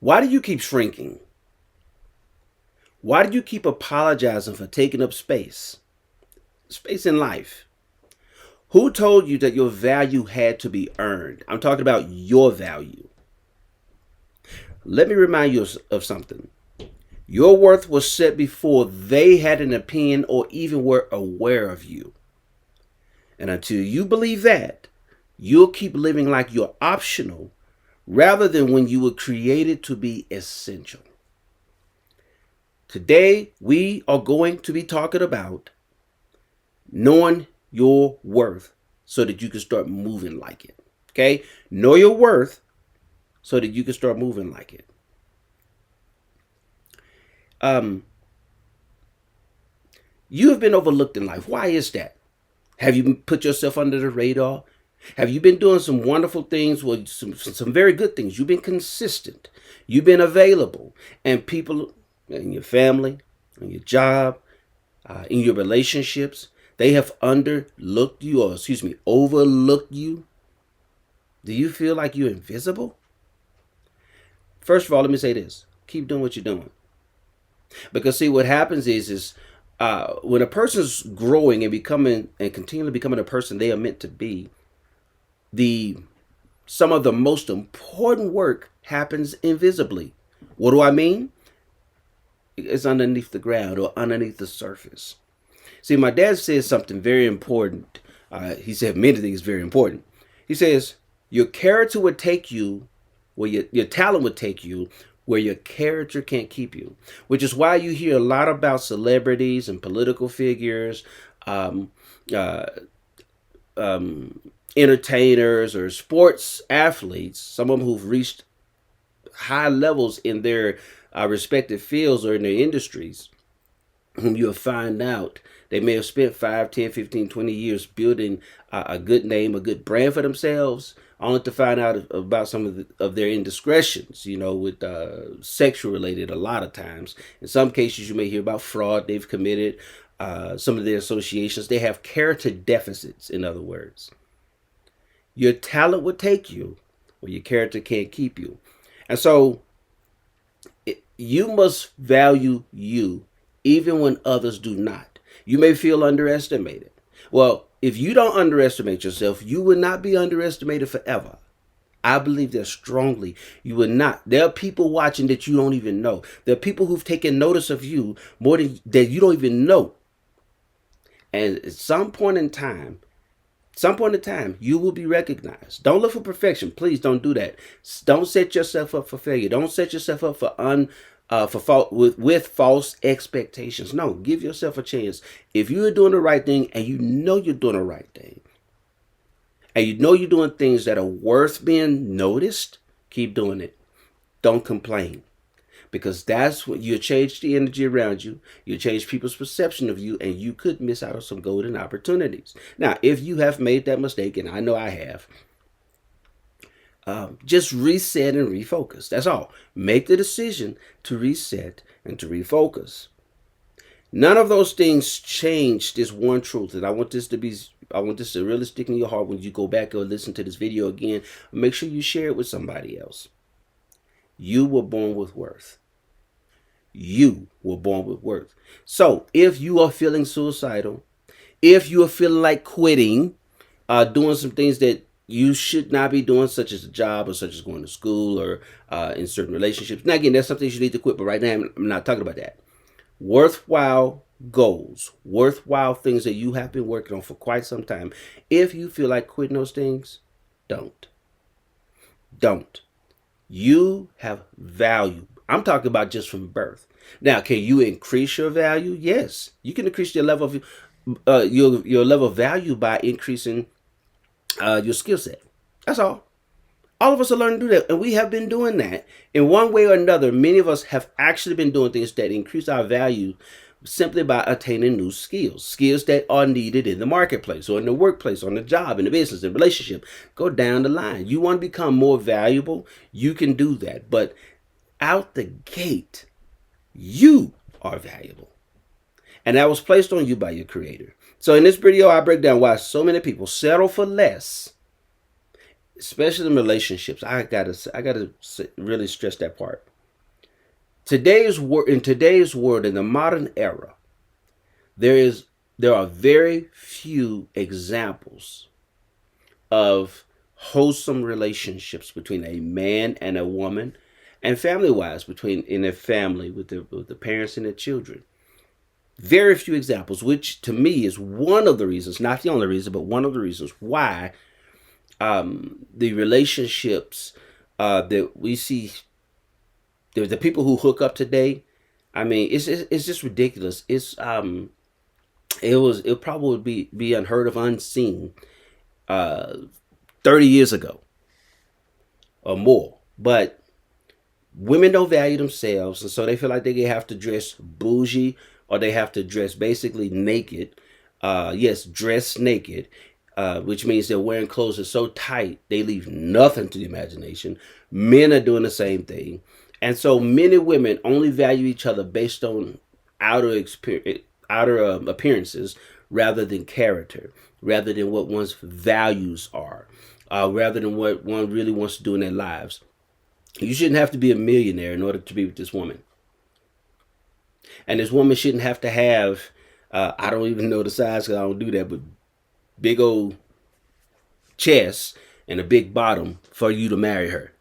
Why do you keep shrinking? Why do you keep apologizing for taking up space? Space in life. Who told you that your value had to be earned? I'm talking about your value. Let me remind you of something. Your worth was set before they had an opinion or even were aware of you. And until you believe that, you'll keep living like you're optional rather than when you were created to be essential. Today, we are going to be talking about knowing your worth so that you can start moving like it. Okay? Know your worth so that you can start moving like it. You have been overlooked in life. Why is that? Have you put yourself under the radar? Have you been doing some wonderful things? Well, some very good things. You've been consistent. You've been available. And people in your family, in your job, in your relationships, they have overlooked you. Do you feel like you're invisible? First of all, let me say this. Keep doing what you're doing. Because see, what happens is when a person's growing and becoming and continually becoming a person they are meant to be, some of the most important work happens invisibly. What do I mean? It's underneath the ground or underneath the surface. See, my dad says something very important. He said many things very important. He says your character would take you where your talent would take you where your character can't keep you, which is why you hear a lot about celebrities and political figures, entertainers or sports athletes, some of them who've reached high levels in their respective fields or in their industries, whom you'll find out they may have spent 5, 10, 15, 20 years building a good name, a good brand for themselves, only to find out about some of their indiscretions, with sexual related a lot of times. In some cases, you may hear about fraud they've committed. Some of their associations, they have character deficits, in other words. Your talent will take you where your character can't keep you. And so you must value you even when others do not. You may feel underestimated. Well, if you don't underestimate yourself, you will not be underestimated forever. I believe that strongly. You will not. There are people watching that you don't even know. There are people who've taken notice of you more than that you don't even know. And at some point in time, you will be recognized. Don't look for perfection. Please don't do that. Don't set yourself up for failure. Don't set yourself up with false expectations. No, give yourself a chance. If you're doing the right thing and you know you're doing the right thing, and you know you're doing things that are worth being noticed, keep doing it. Don't complain. Because that's what you change the energy around you. You change people's perception of you, and you could miss out on some golden opportunities. Now, if you have made that mistake, and I know I have, just reset and refocus. That's all. Make the decision to reset and to refocus. None of those things change this one truth, and I want this to really stick in your heart when you go back or listen to this video again. Make sure you share it with somebody else. You were born with worth. You were born with worth. So if you are feeling suicidal, if you are feeling like quitting, doing some things that you should not be doing, such as a job or such as going to school or in certain relationships. Now, again, that's something you need to quit, but right now I'm not talking about that. Worthwhile goals, worthwhile things that you have been working on for quite some time. If you feel like quitting those things, don't. You have value. I'm talking about just from birth. Now, can you increase your value? Yes, you can increase your level of your level of value by increasing your skill set. That's all. All of us are learning to do that, and we have been doing that in one way or another. Many of us have actually been doing things that increase our value simply by attaining new skills that are needed in the marketplace or in the workplace, on the job, in the business, in the relationship. Go down the line. You want to become more valuable, you can do that. But out the gate, you are valuable. And that was placed on you by your creator. So in this video, I break down why so many people settle for less, especially in relationships. I gotta really stress that part. In today's world, in the modern era, there is there are very few examples of wholesome relationships between a man and a woman, and family wise between in a family with the parents and the children. Very few examples, which to me is one of the reasons, not the only reason, but one of the reasons why the relationships that we see, the people who hook up today, I mean, it's just ridiculous. It probably would be unheard of, unseen, uh, 30 years ago or more. But women don't value themselves, and so they feel like they have to dress bougie or they have to dress basically naked. Yes, dress naked, which means they're wearing clothes that are so tight they leave nothing to the imagination. Men are doing the same thing, and so many women only value each other based on outer appearances rather than character, rather than what one's values are, rather than what one really wants to do in their lives. You shouldn't have to be a millionaire in order to be with this woman. And this woman shouldn't have to have, I don't even know the size because I don't do that, but big old chest and a big bottom for you to marry her.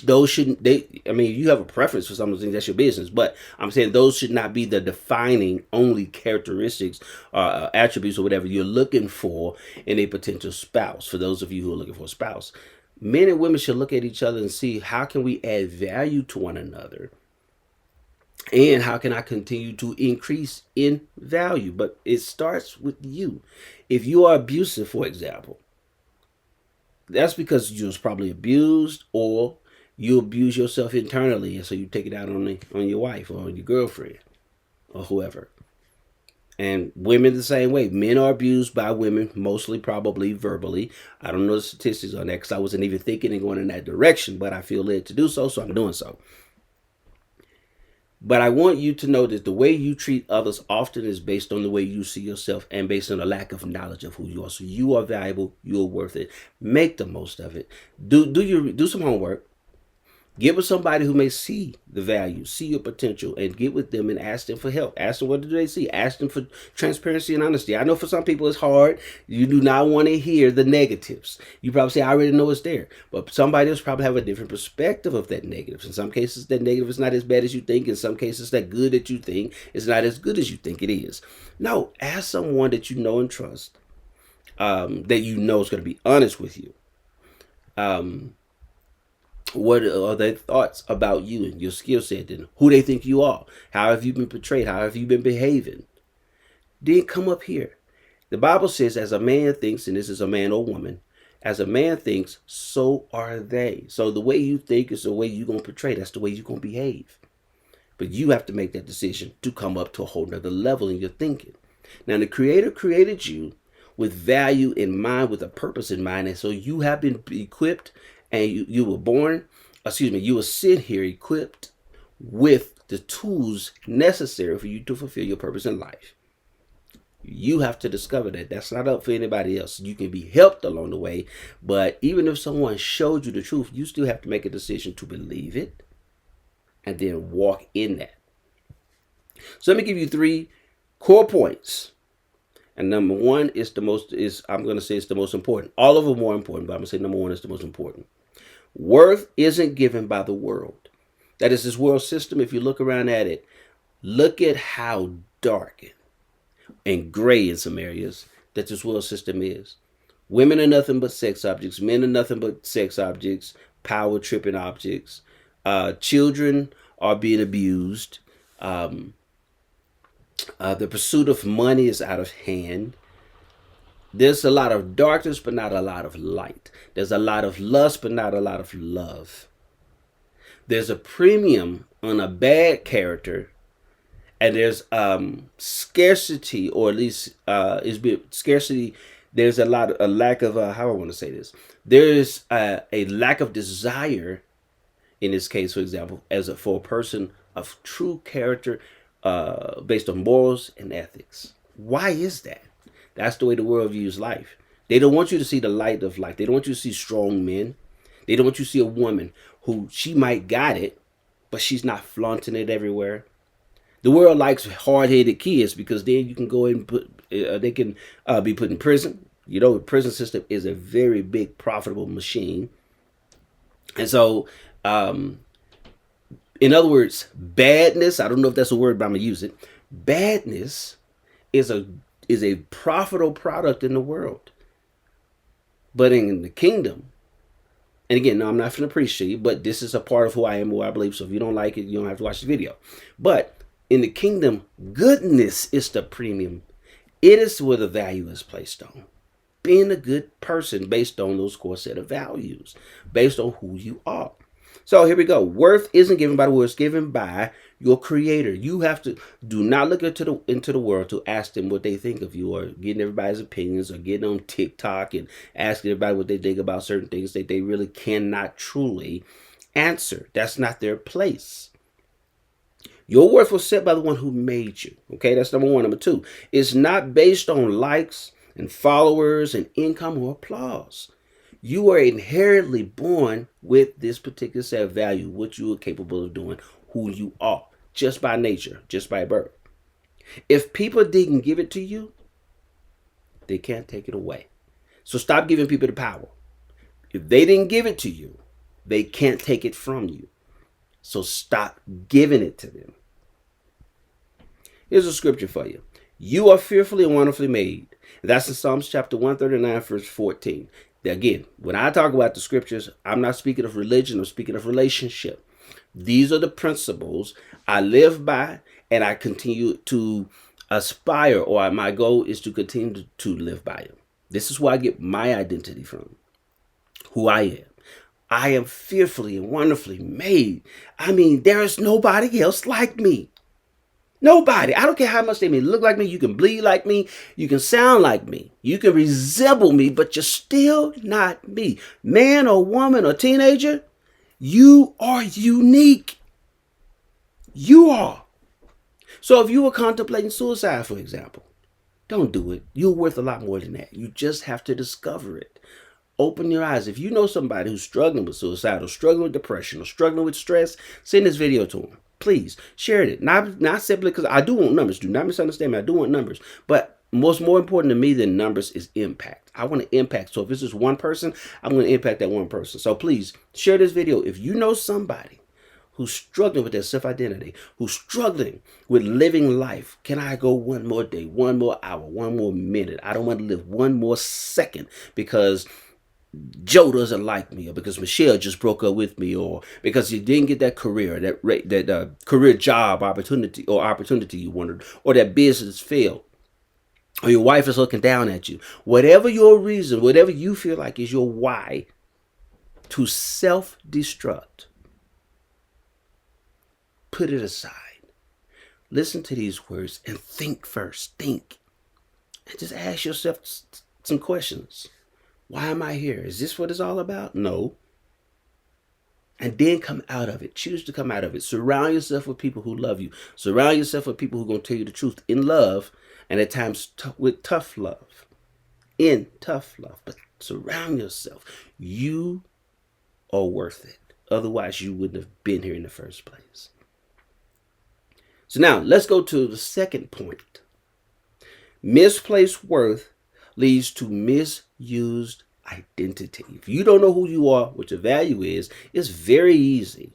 Those shouldn't, they, I mean, you have a preference for some of the things, that's your business, but I'm saying those should not be the defining only characteristics, attributes or whatever you're looking for in a potential spouse. For those of you who are looking for a spouse, men and women should look at each other and see, how can we add value to one another, and how can I continue to increase in value? But it starts with you. If you are abusive, for example, that's because you was probably abused, or you abuse yourself internally, and so you take it out on your wife or on your girlfriend or whoever. And women the same way. Men are abused by women, mostly probably verbally. I don't know the statistics on that because I wasn't even thinking and going in that direction, but I feel led to do so, so I'm doing so. But I want you to know that the way you treat others often is based on the way you see yourself and based on a lack of knowledge of who you are. So you are valuable. You are worth it. Make the most of it. Do some homework. Get with somebody who may see the value, see your potential, and get with them and ask them for help. Ask them, what do they see? Ask them for transparency and honesty. I know for some people it's hard. You do not want to hear the negatives. You probably say, I already know it's there. But somebody else probably have a different perspective of that negative. In some cases, that negative is not as bad as you think. In some cases, that good that you think is not as good as you think it is. No, ask someone that you know and trust, that you know is going to be honest with you. What are their thoughts about you and your skill set, and who they think you are? How have you been portrayed? How have you been behaving? Then come up here. The Bible says, as a man thinks, and this is a man or woman, as a man thinks, so are they. So the way you think is the way you're going to portray. That's the way you're going to behave. But you have to make that decision to come up to a whole nother level in your thinking. Now, the Creator created you with value in mind, with a purpose in mind. And so you have been equipped, and you were born, you were sent here equipped with the tools necessary for you to fulfill your purpose in life. You have to discover that. That's not up for anybody else. You can be helped along the way, but even if someone showed you the truth, you still have to make a decision to believe it and then walk in that. So let me give you 3 core points. And number 1 is I'm going to say it's the most important. All of them are important, but I'm going to say number 1 is the most important. Worth isn't given by the world. That is, this world system, if you look around at it, look at how dark and gray in some areas that this world system is. Women are nothing but sex objects. Men are nothing but sex objects, power tripping objects. Children are being abused. The pursuit of money is out of hand. There's a lot of darkness, but not a lot of light. There's a lot of lust, but not a lot of love. There's a premium on a bad character, and there's scarcity, or at least scarcity. There's a lack of how I want to say this. There's a lack of desire in this case, for example, for a person of true character, based on morals and ethics. Why is that? That's the way the world views life. They don't want you to see the light of life. They don't want you to see strong men. They don't want you to see a woman who she might got it, but she's not flaunting it everywhere. The world likes hard-headed kids because then you can go and they can be put in prison. You know, the prison system is a very big profitable machine. And so, in other words, badness, I don't know if that's a word, but I'm going to use it. Badness is a profitable product in the world. But in the kingdom, and again, no, I'm not going to preach to you, but this is a part of who I am, who I believe. So if you don't like it, you don't have to watch the video. But in the kingdom, goodness is the premium. It is where the value is placed on. Being a good person based on those core set of values, based on who you are. So here we go. Worth isn't given by the world, it's given by your creator. You have to do not look into the world to ask them what they think of you, or getting everybody's opinions, or getting on TikTok and asking everybody what they think about certain things that they really cannot truly answer. That's not their place. Your worth was set by the one who made you. Okay, that's number one. Number two, it's not based on likes and followers and income or applause. You are inherently born with this particular set of value, what you are capable of doing, who you are, just by nature, just by birth. If people didn't give it to you, they can't take it away. So stop giving people the power. If they didn't give it to you, they can't take it from you. So stop giving it to them. Here's a scripture for you. You are fearfully and wonderfully made. That's in Psalms chapter 139, verse 14. Again, when I talk about the scriptures, I'm not speaking of religion, I'm speaking of relationship. These are the principles I live by, and I continue to aspire, or my goal is to continue to live by them. This is where I get my identity from, who I am. I am fearfully and wonderfully made. I mean, there is nobody else like me. Nobody. I don't care how much they may look like me. You can bleed like me. You can sound like me. You can resemble me, but you're still not me. Man or woman or teenager, you are unique. You are. So if you were contemplating suicide, for example, don't do it. You're worth a lot more than that. You just have to discover it. Open your eyes. If you know somebody who's struggling with suicide or struggling with depression or struggling with stress, send this video to them. Please share it. Not simply because I do want numbers. Do not misunderstand me. I do want numbers. But what's more important to me than numbers is impact. I want to impact. So if this is one person, I'm going to impact that one person. So please share this video. If you know somebody who's struggling with their self-identity, who's struggling with living life, can I go one more day, one more hour, one more minute? I don't want to live one more second because Joe doesn't like me, or because Michelle just broke up with me, or because you didn't get that career, that career job opportunity you wanted, or that business failed, or your wife is looking down at you. Whatever your reason, whatever you feel like is your why to self-destruct, put it aside. Listen to these words and think first. Think. And just ask yourself some questions. Why am I here? Is this what it's all about? No. And then come out of it. Choose to come out of it. Surround yourself with people who love you. Surround yourself with people who are going to tell you the truth in love, and at times with tough love. In tough love. But surround yourself. You are worth it. Otherwise, you wouldn't have been here in the first place. So now, let's go to the second point. Misplaced worth leads to misused identity. If you don't know who you are, what your value is, it's very easy.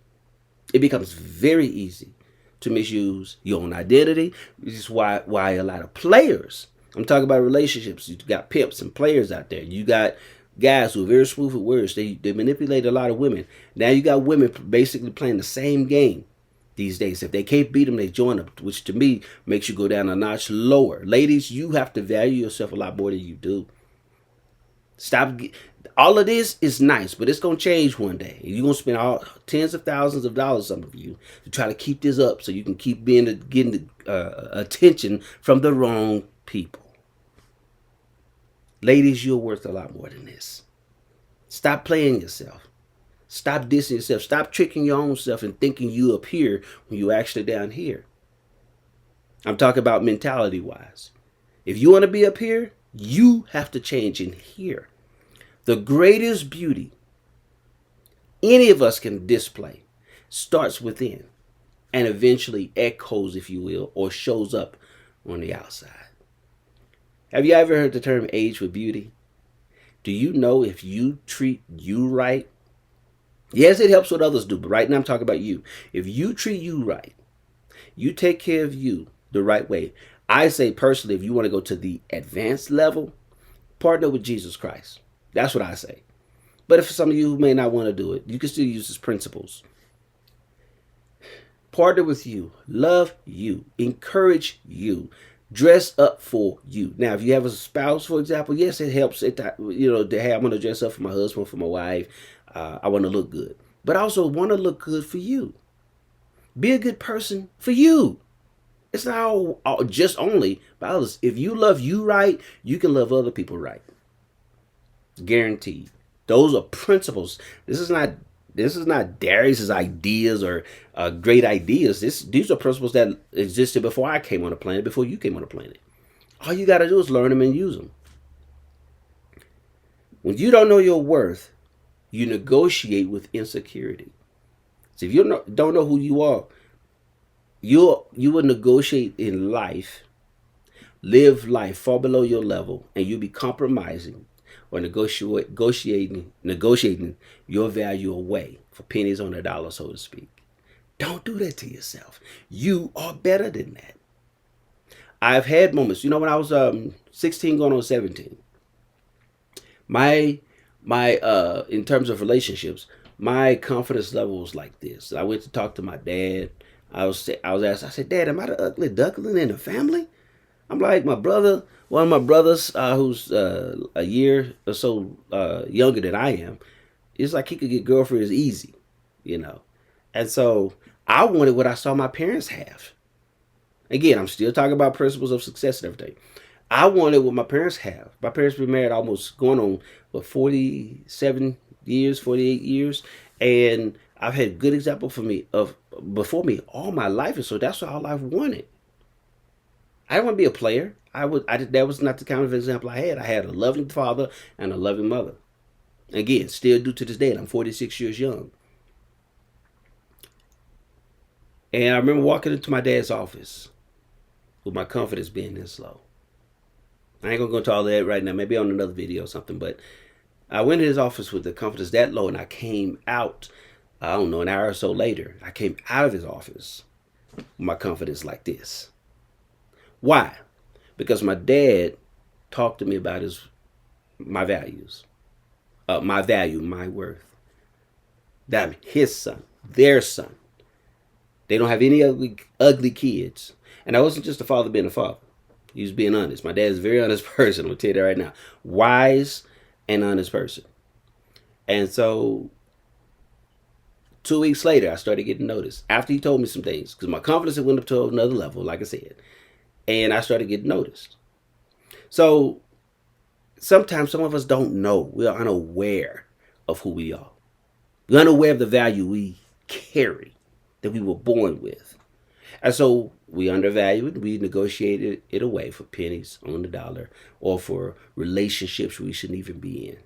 It becomes very easy to misuse your own identity. This is why a lot of players, I'm talking about relationships, you got pimps and players out there. You got guys who are very smooth with words. They manipulate a lot of women. Now you got women basically playing the same game these days. If they can't beat them, they join them, which to me makes you go down a notch lower. Ladies, you have to value yourself a lot more than you do. Stop. All of this is nice, but it's going to change one day. You're going to spend tens of thousands of dollars, some of you, to try to keep this up so you can keep getting attention from the wrong people. Ladies, you're worth a lot more than this. Stop playing yourself. Stop dissing yourself. Stop tricking your own self and thinking you up here when you're actually down here. I'm talking about mentality-wise. If you want to be up here, you have to change in here. The greatest beauty any of us can display starts within and eventually echoes, if you will, or shows up on the outside. Have you ever heard the term age for beauty? Do you know if you treat you right? Yes, it helps what others do, but right now I'm talking about you. If you treat you right, you take care of you the right way. I say personally, if you want to go to the advanced level, partner with Jesus Christ. That's what I say. But if some of you who may not want to do it, you can still use his principles. Partner with you, love you, encourage you, dress up for you. Now, if you have a spouse, for example, yes, it helps. Hey, I'm going to dress up for my husband, for my wife. I want to look good, but I also want to look good for you. Be a good person for you. It's not all just only by others. If you love you right, you can love other people right. Guaranteed. Those are principles. This is not Darius's ideas or great ideas. These are principles that existed before I came on the planet, before you came on the planet. All you got to do is learn them and use them. When you don't know your worth, you negotiate with insecurity. So if you don't know who you are, you will negotiate in life, live life far below your level, and you'll be compromising or negotiating your value away for pennies on the dollar, so to speak. Don't do that to yourself. You are better than that. I've had moments, when I was 16 going on 17, my in terms of relationships, my confidence level was like this. I went to talk to my dad. I was asked, I said, Dad, am I the ugly duckling in the family? I'm like, one of my brothers, who's a year or so younger than I am, it's like he could get girlfriends easy, And so I wanted what I saw my parents have. Again, I'm still talking about principles of success and everything. I wanted what my parents have. My parents been married almost going on, 47 years, 48 years. And I've had good example before me all my life. And so that's all I've wanted. I didn't want to be a player. That was not the kind of example I had. I had a loving father and a loving mother. Again, still do to this day. I'm 46 years young. And I remember walking into my dad's office with my confidence being this low. I ain't going to go into all that right now. Maybe on another video or something. But I went to his office with the confidence that low, and I came out, I don't know, an hour or so later. I came out of his office with my confidence like this. Why? Because my dad talked to me about my values, my value, my worth. That I'm his son, their son. They don't have any ugly kids. And I wasn't just a father being a father. He was being honest. My dad is a very honest person. I'm going to tell you that right now. Wise and honest person. And so 2 weeks later, I started getting noticed. After he told me some things. Because my confidence had went up to another level, like I said. And I started getting noticed. So sometimes some of us don't know. We are unaware of who we are. We're unaware of the value we carry, that we were born with. And so we undervalue it. We negotiated it away for pennies on the dollar or for relationships we shouldn't even be in.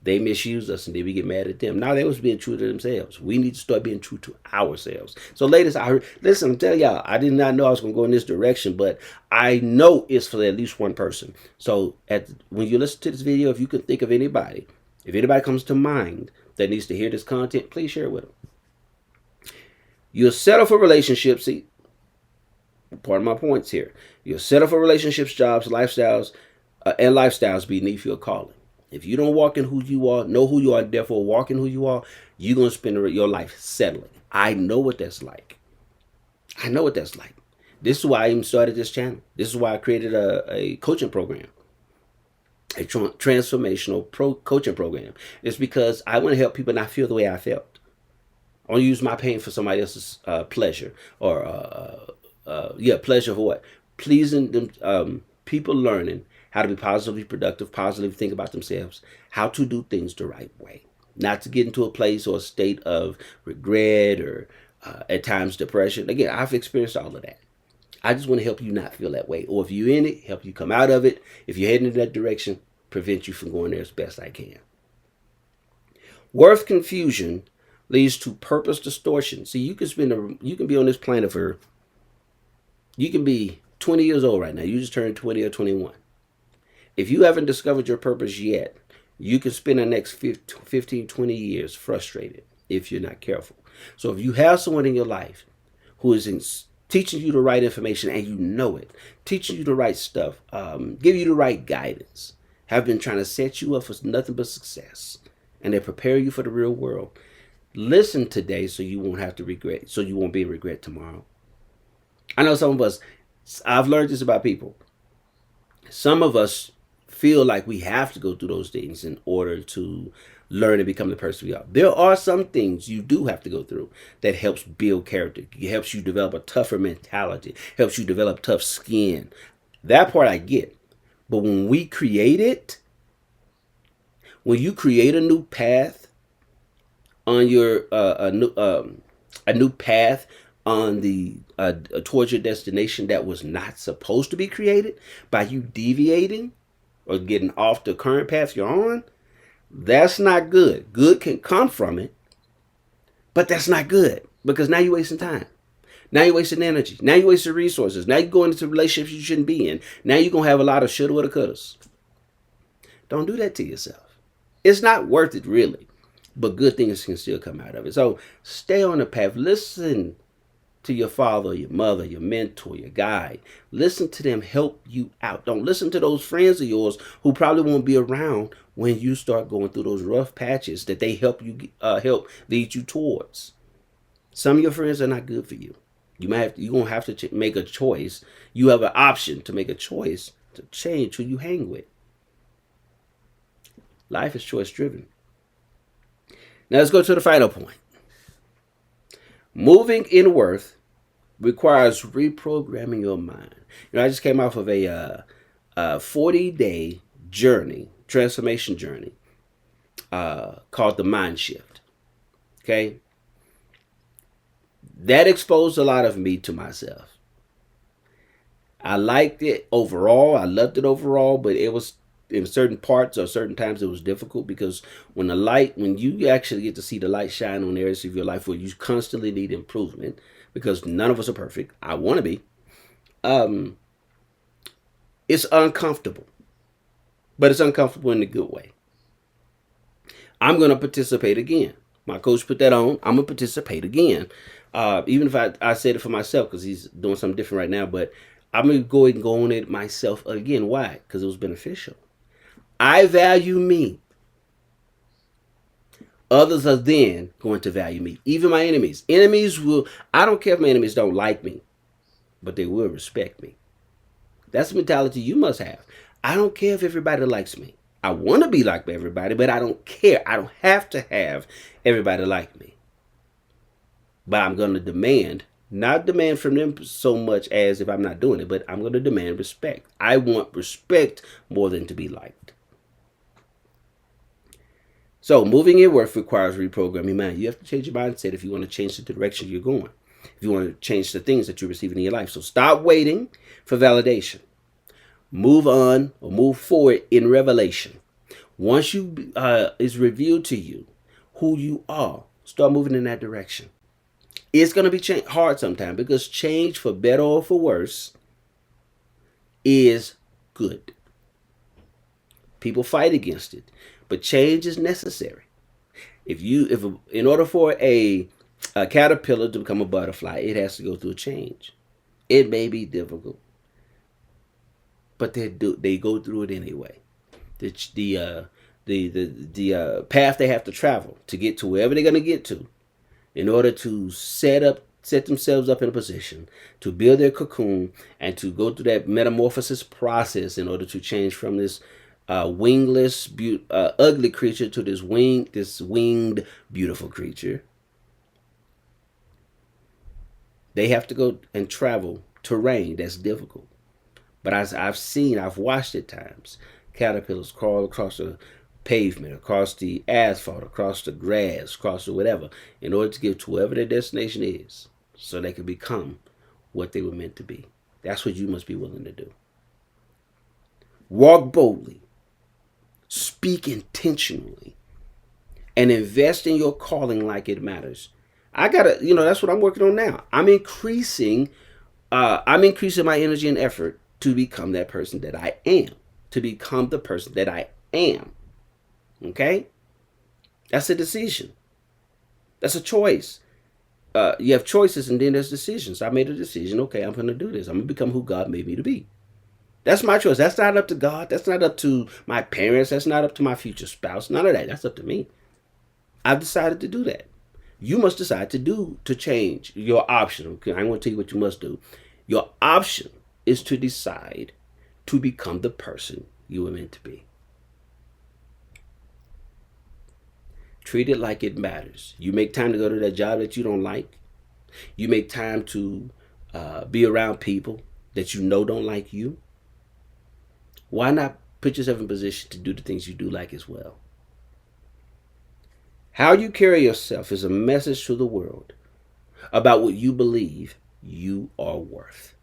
They misuse us and then we get mad at them. Now they was being true to themselves. We need to start being true to ourselves. So ladies, listen, I'm telling y'all, I did not know I was going to go in this direction, but I know it's for at least one person. So when you listen to this video, if you can think of anybody, if anybody comes to mind that needs to hear this content, please share it with them. You'll settle for relationships. See, part of my points here. You'll settle for relationships, jobs, lifestyles, and lifestyles beneath your calling. If you don't walk in who you are, know who you are, therefore walk in who you are, you're going to spend your life settling. I know what that's like. I know what that's like. This is why I even started this channel. This is why I created a coaching program, a transformational coaching program. It's because I want to help people not feel the way I felt. I want to use my pain for somebody else's pleasure, or pleasure for what? Pleasing them, people learning how to be positively productive, positively think about themselves, how to do things the right way, not to get into a place or a state of regret or at times depression. Again, I've experienced all of that. I just want to help you not feel that way, or if you're in it, help you come out of it. If you're heading in that direction, prevent you from going there as best I can. Worth confusion leads to purpose distortion. See, you can be on this planet for, you can be 20 years old right now. You just turned 20 or 21. If you haven't discovered your purpose yet, you can spend the next 15, 20 years frustrated if you're not careful. So if you have someone in your life who is teaching you the right information and you know it, teaching you the right stuff, give you the right guidance, have been trying to set you up for nothing but success, and they prepare you for the real world, listen today so you won't have to regret, so you won't be in regret tomorrow. I know some of us, I've learned this about people. Some of us feel like we have to go through those things in order to learn and become the person we are. There are some things you do have to go through that helps build character. It helps you develop a tougher mentality, helps you develop tough skin. That part I get. But when we create it, when you create a new path on your a new path on the towards your destination that was not supposed to be created by you deviating or getting off the current path you're on, that's not good. Good can come from it, but that's not good because now you're wasting time. Now you're wasting energy. Now you're wasting resources. Now you're going into relationships you shouldn't be in. Now you're going to have a lot of shoulda, woulda, couldas. Don't do that to yourself. It's not worth it, really. But good things can still come out of it. So stay on the path. Listen to your father, your mother, your mentor, your guide. Listen to them help you out. Don't listen to those friends of yours who probably won't be around when you start going through those rough patches that they help lead you towards. Some of your friends are not good for you. You're gonna have to make a choice. You have an option to make a choice to change who you hang with. Life is choice driven. Now let's go to the final point. Moving in worth requires reprogramming your mind. I just came off of a 40-day journey, transformation journey, called the Mind Shift. Okay? That exposed a lot of me to myself. I liked it overall. I loved it overall, but it was in certain parts or certain times it was difficult because when you actually get to see the light shine on areas of your life where you constantly need improvement, because none of us are perfect. I want to be. It's uncomfortable, but it's uncomfortable in a good way. I'm going to participate again. My coach put that on. I'm going to participate again. Even if I said it for myself because he's doing something different right now, but I'm going to go ahead and go on it myself again. Why? Because it was beneficial. I value me. Others are then going to value me. Even my enemies. I don't care if my enemies don't like me, but they will respect me. That's the mentality you must have. I don't care if everybody likes me. I want to be liked by everybody, but I don't care. I don't have to have everybody like me. But I'm going to not demand from them so much as if I'm not doing it, but I'm going to demand respect. I want respect more than to be liked. So moving in worth requires reprogramming your mind. You have to change your mindset if you want to change the direction you're going. If you want to change the things that you're receiving in your life. So stop waiting for validation. Move on or move forward in revelation. Once it's revealed to you who you are, start moving in that direction. It's going to be hard sometimes because change, for better or for worse, is good. People fight against it, but change is necessary. In order for a caterpillar to become a butterfly, it has to go through a change. It may be difficult, but they go through it anyway. The path they have to travel to get to wherever they're going to get to, in order to set themselves up in a position to build their cocoon and to go through that metamorphosis process in order to change from this wingless, ugly creature to this winged, beautiful creature. They have to go and travel terrain that's difficult. But I've watched at times caterpillars crawl across the pavement, across the asphalt, across the grass, across the whatever, in order to get to wherever their destination is, so they can become what they were meant to be. That's what you must be willing to do. Walk boldly. Speak intentionally. and invest in your calling like it matters. I gotta, that's what I'm working on now. I'm increasing my energy and effort to become that person that I am, to become the person that I am. Okay? That's a decision. That's a choice. You have choices and then there's decisions. I made a decision. Okay, I'm going to do this. I'm going to become who God made me to be. That's my choice. That's not up to God. That's not up to my parents. That's not up to my future spouse. None of that. That's up to me. I've decided to do that. You must decide to change your option. Okay, I want to tell you what you must do. Your option is to decide to become the person you were meant to be. Treat it like it matters. You make time to go to that job that you don't like. You make time to be around people that you know don't like you. Why not put yourself in position to do the things you do like as well? How you carry yourself is a message to the world about what you believe you are worth.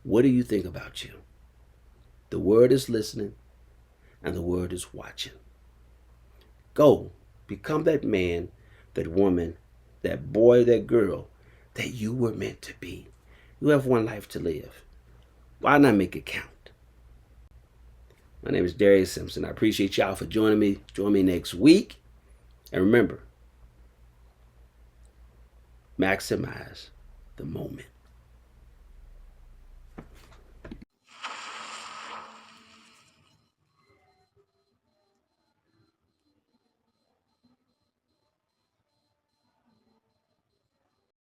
What do you think about you? The world is listening and the world is watching. Go become that man, that woman, that boy, that girl that you were meant to be. You have one life to live. Why not make it count? My name is Darius Simpson. I appreciate y'all for joining me. Join me next week. And remember, maximize the moment.